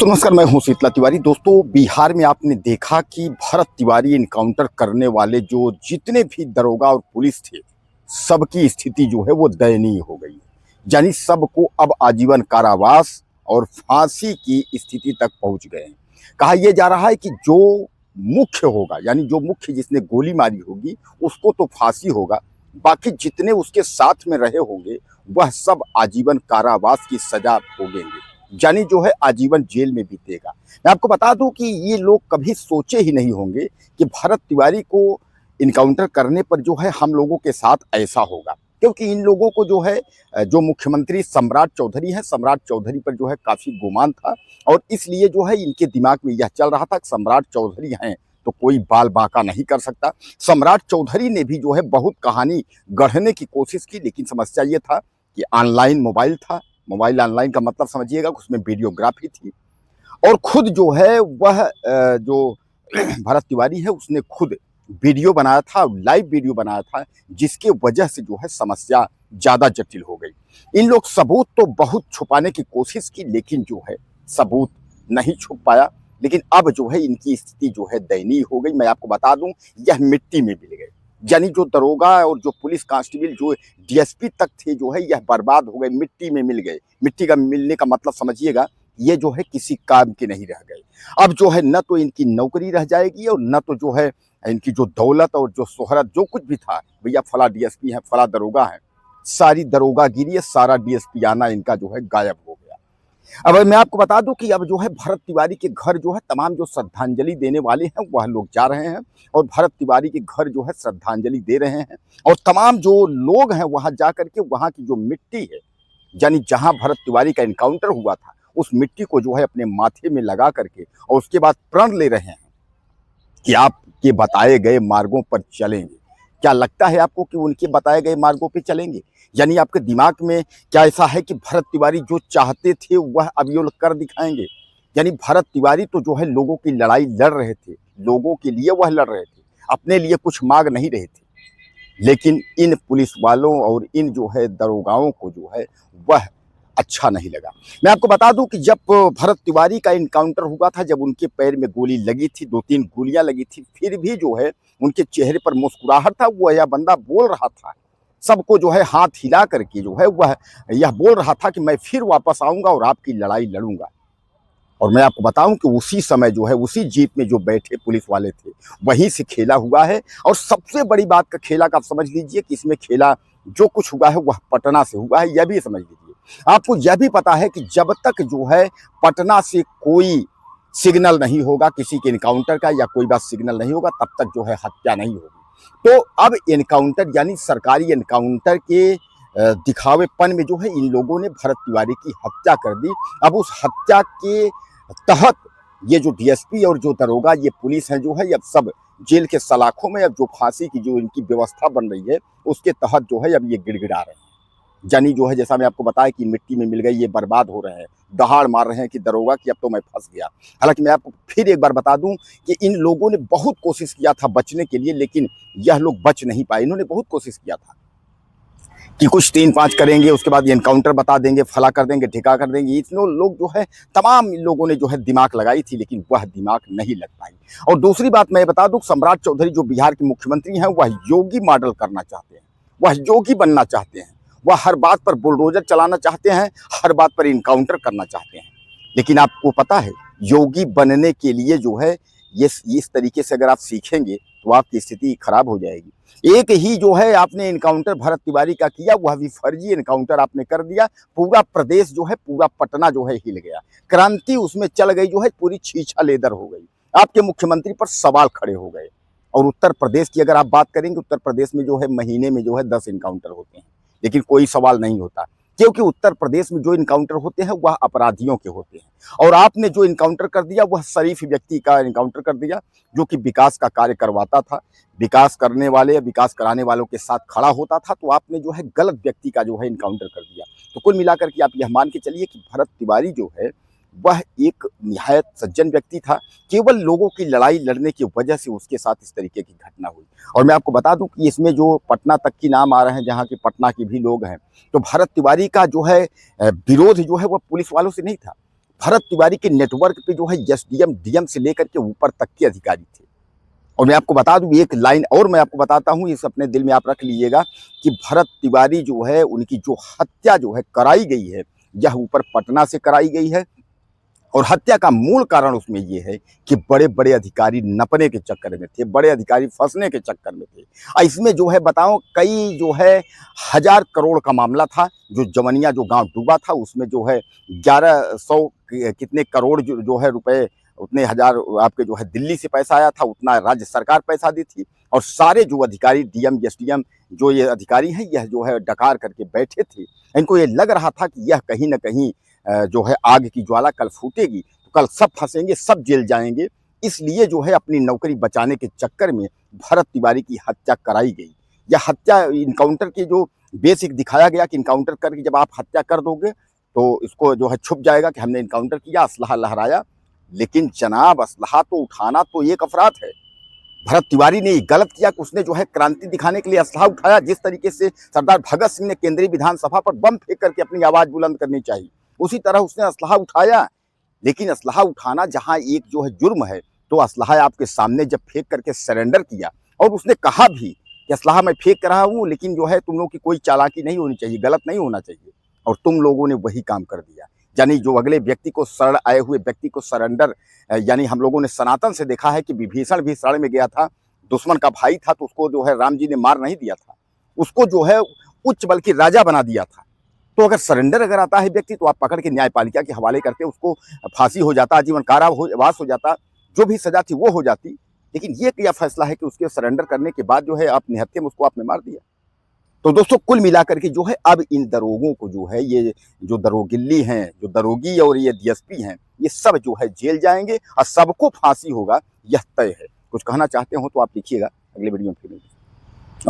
दोस्तों नमस्कार, मैं हूं शीतला तिवारी। दोस्तों बिहार में आपने देखा कि भरत तिवारी इनकाउंटर करने वाले जो जितने भी दरोगा और पुलिस थे, सबकी स्थिति जो है वो दयनीय हो गई। यानी सबको अब आजीवन कारावास और फांसी की स्थिति तक पहुंच गए हैं। कहा यह जा रहा है कि जो मुख्य होगा, यानी जो मुख्य जिसने गोली मारी होगी उसको तो फांसी होगा, बाकी जितने उसके साथ में रहे होंगे वह सब आजीवन कारावास की सजा भोगेंगे, यानी जो है आजीवन जेल में बीतेगा। मैं आपको बता दूं कि ये लोग कभी सोचे ही नहीं होंगे कि भरत तिवारी को इनकाउंटर करने पर जो है हम लोगों के साथ ऐसा होगा, क्योंकि इन लोगों को जो है जो मुख्यमंत्री सम्राट चौधरी हैं, सम्राट चौधरी पर जो है काफ़ी गुमान था और इसलिए जो है इनके दिमाग में यह चल रहा था कि सम्राट चौधरी हैं तो कोई बाल बांका नहीं कर सकता। सम्राट चौधरी ने भी जो है बहुत कहानी गढ़ने की कोशिश की, लेकिन समस्या ये था कि ऑनलाइन मोबाइल था। मोबाइल ऑनलाइन का मतलब समझिएगा उसमें वीडियोग्राफी थी और खुद जो है वह जो भरत तिवारी है उसने खुद वीडियो बनाया था, लाइव वीडियो बनाया था, जिसके वजह से जो है समस्या ज़्यादा जटिल हो गई। इन लोग सबूत तो बहुत छुपाने की कोशिश की, लेकिन जो है सबूत नहीं छुप पाया। लेकिन अब जो है इनकी स्थिति जो है दयनीय हो गई। मैं आपको बता दूं, यह मिट्टी में मिल गए, यानी जो दरोगा और जो पुलिस कांस्टेबल जो डीएसपी तक थे जो है यह बर्बाद हो गए, मिट्टी में मिल गए। मिट्टी का मिलने का मतलब समझिएगा ये जो है किसी काम के नहीं रह गए। अब जो है न तो इनकी नौकरी रह जाएगी और न तो जो है इनकी जो दौलत और जो शोहरत जो कुछ भी था, भैया फला डीएसपी है, फला दरोगा है, सारी दरोगागिरी, सारा डीएसपी आना इनका जो है गायब हो गया। अब मैं आपको बता दूं कि अब जो है भरत तिवारी के घर जो है तमाम जो श्रद्धांजलि देने वाले हैं वह लोग जा रहे हैं और भरत तिवारी के घर जो है श्रद्धांजलि दे रहे हैं और तमाम जो लोग हैं वहां जा करके वहां की जो मिट्टी है, यानी जहां भरत तिवारी का इनकाउंटर हुआ था, उस मिट्टी को जो है अपने माथे में लगा करके और उसके बाद प्रण ले रहे हैं कि आपके बताए गए मार्गों पर चलेंगे। क्या लगता है आपको कि उनके बताए गए मार्गों पे चलेंगे? यानी आपके दिमाग में क्या ऐसा है कि भरत तिवारी जो चाहते थे वह अब ये लोग कर दिखाएंगे? यानी भरत तिवारी तो जो है लोगों की लड़ाई लड़ रहे थे, लोगों के लिए वह लड़ रहे थे, अपने लिए कुछ मांग नहीं रहे थे। लेकिन इन पुलिस वालों और इन जो है दरोगाओं को जो है वह अच्छा नहीं लगा। मैं आपको बता दूं कि जब भरत तिवारी का इनकाउंटर हुआ था, जब उनके पैर में गोली लगी थी, 2-3 गोलियां लगी थी, फिर भी जो है उनके चेहरे पर मुस्कुराहट था। वो यह बंदा बोल रहा था, सबको जो है हाथ हिला करके जो है वह यह बोल रहा था कि मैं फिर वापस आऊंगा और आपकी लड़ाई लड़ूंगा। और मैं आपको बताऊं कि उसी समय जो है उसी जीप में जो बैठे पुलिस वाले थे वहीं से खेला हुआ है। और सबसे बड़ी बात का खेला का आप समझ लीजिए कि इसमें खेला जो कुछ हुआ है वह पटना से हुआ है, यह भी समझ लीजिए। आपको यह भी पता है कि जब तक जो है पटना से कोई सिग्नल नहीं होगा किसी के इनकाउंटर का या कोई बात सिग्नल नहीं होगा, तब तक जो है हत्या नहीं होगी। तो अब इनकाउंटर यानी सरकारी इनकाउंटर के दिखावेपन में जो है इन लोगों ने भरत तिवारी की हत्या कर दी। अब उस हत्या के तहत ये जो डीएसपी और जो दरोगा ये पुलिस है जो है अब सब जेल के सलाखों में, अब जो फांसी की जो इनकी व्यवस्था बन रही है उसके तहत जो है अब ये गिड़गिड़ा रहे हैं। यानी जो है जैसा मैं आपको बताया कि मिट्टी में मिल गई, ये बर्बाद हो रहे हैं, दहाड़ मार रहे हैं कि दरोगा कि अब तो मैं फंस गया। हालांकि मैं आपको फिर एक बार बता दूं कि इन लोगों ने बहुत कोशिश किया था बचने के लिए, लेकिन यह लोग बच नहीं पाए। इन्होंने बहुत कोशिश किया था कि कुछ 3-5 करेंगे, उसके बाद एनकाउंटर बता देंगे, फला कर देंगे, ठिका कर देंगे। इतने लोग जो है तमाम लोगों ने जो है दिमाग लगाई थी, लेकिन वह दिमाग नहीं लग पाई। और दूसरी बात मैं बता दूं, सम्राट चौधरी जो बिहार के मुख्यमंत्री हैं वह योगी मॉडल करना चाहते हैं, वह योगी बनना चाहते हैं, वह हर बात पर बुलडोजर चलाना चाहते हैं, हर बात पर इनकाउंटर करना चाहते हैं। लेकिन आपको पता है योगी बनने के लिए जो है ये इस तरीके से अगर आप सीखेंगे तो आपकी स्थिति खराब हो जाएगी। एक ही जो है आपने इनकाउंटर भरत तिवारी का किया, वह भी फर्जी इनकाउंटर आपने कर दिया, पूरा प्रदेश जो है, पूरा पटना जो है हिल गया, क्रांति उसमें चल गई, जो है पूरी छीछा लेदर हो गई, आपके मुख्यमंत्री पर सवाल खड़े हो गए। और उत्तर प्रदेश की अगर आप बात करेंगे, उत्तर प्रदेश में जो है महीने में जो है 10 इनकाउंटर होते हैं, लेकिन कोई सवाल नहीं होता, क्योंकि उत्तर प्रदेश में जो इनकाउंटर होते हैं वह अपराधियों के होते हैं। और आपने जो इनकाउंटर कर दिया वह शरीफ व्यक्ति का इनकाउंटर कर दिया, जो कि विकास का कार्य करवाता था, विकास करने वाले या विकास कराने वालों के साथ खड़ा होता था। तो आपने जो है गलत व्यक्ति का जो है इनकाउंटर कर दिया। तो कुल मिलाकर के आप यह मान के चलिए कि भरत तिवारी जो है वह एक निहायत सज्जन व्यक्ति था, केवल लोगों की लड़ाई लड़ने की वजह से उसके साथ इस तरीके की घटना हुई। और मैं आपको बता दूं कि इसमें जो पटना तक की नाम आ रहे हैं, जहां के पटना के भी लोग हैं, तो भरत तिवारी का जो है विरोध जो है वह पुलिस वालों से नहीं था, भरत तिवारी के नेटवर्क पे जो है एसडीएम डीएम से लेकर के ऊपर तक के अधिकारी थे। और मैं आपको बता दूं एक लाइन और मैं आपको बताता हूं, इस अपने दिल में आप रख लीजिएगा कि भरत तिवारी जो है उनकी जो हत्या जो है कराई गई है, यह ऊपर पटना से कराई गई है। और हत्या का मूल कारण उसमें ये है कि बड़े बड़े अधिकारी नपने के चक्कर में थे, बड़े अधिकारी फंसने के चक्कर में थे। इसमें जो है बताओ कई जो है 1000 करोड़ का मामला था। जो जवनिया जो गांव डूबा था उसमें जो है 1100 कितने करोड़ जो है रुपए, उतने हजार आपके जो है दिल्ली से पैसा आया था, उतना राज्य सरकार पैसा दी थी। और सारे जो अधिकारी डीएम एसडीएम जो ये अधिकारी हैं, यह जो है डकार करके बैठे थे। इनको ये लग रहा था कि यह कहीं ना कहीं जो है आग की ज्वाला कल फूटेगी, तो कल सब फंसेंगे, सब जेल जाएंगे। इसलिए जो है अपनी नौकरी बचाने के चक्कर में भरत तिवारी की हत्या कराई गई। यह हत्या इनकाउंटर के जो बेसिक दिखाया गया कि इनकाउंटर करके जब आप हत्या कर दोगे तो इसको जो है छुप जाएगा कि हमने इनकाउंटर किया, असलहा लहराया। लेकिन जनाब असलहा तो उठाना तो एक अपराध है। भरत तिवारी ने गलत किया कि उसने जो है क्रांति दिखाने के लिए असलहा उठाया। जिस तरीके से सरदार भगत सिंह ने केंद्रीय विधानसभा पर बम फेंक करके अपनी आवाज बुलंद करनी चाहिए, उसी तरह उसने असलहा उठाया। लेकिन असलहा उठाना जहां एक जो है जुर्म है, तो असलहा आपके सामने जब फेंक करके सरेंडर किया, और उसने कहा भी कि असलहा मैं फेंक रहा हूं, लेकिन जो है तुम लोगों की कोई चालाकी नहीं होनी चाहिए, गलत नहीं होना चाहिए, और तुम लोगों ने वही काम कर दिया। यानी जो अगले व्यक्ति को शरण आए हुए व्यक्ति को सरेंडर, यानी हम लोगों ने सनातन से देखा है कि विभीषण भी शरण में गया था, दुश्मन का भाई था, तो उसको जो है राम जी ने मार नहीं दिया था, उसको जो है उच्च बल्कि राजा बना दिया था। तो अगर सरेंडर अगर आता है व्यक्ति, तो आप पकड़ के न्यायपालिका के हवाले करते, उसको फांसी हो जाता, आजीवन कारावास हो जाता, जो भी सजा थी वो हो जाती। लेकिन ये क्या फैसला है कि उसके सरेंडर करने के बाद जो है आप निहत्थे में उसको आपने मार दिया। तो दोस्तों कुल मिलाकर के जो है अब इन दरोगों को जो है, ये जो दरोगिल्ली हैं, जो दरोगी और ये डीएसपी हैं, ये सब जो है जेल जाएंगे और सबको फांसी होगा, यह तय है। कुछ कहना चाहते हो तो आप लिखिएगा, अगले वीडियो में फिर मिलेंगे।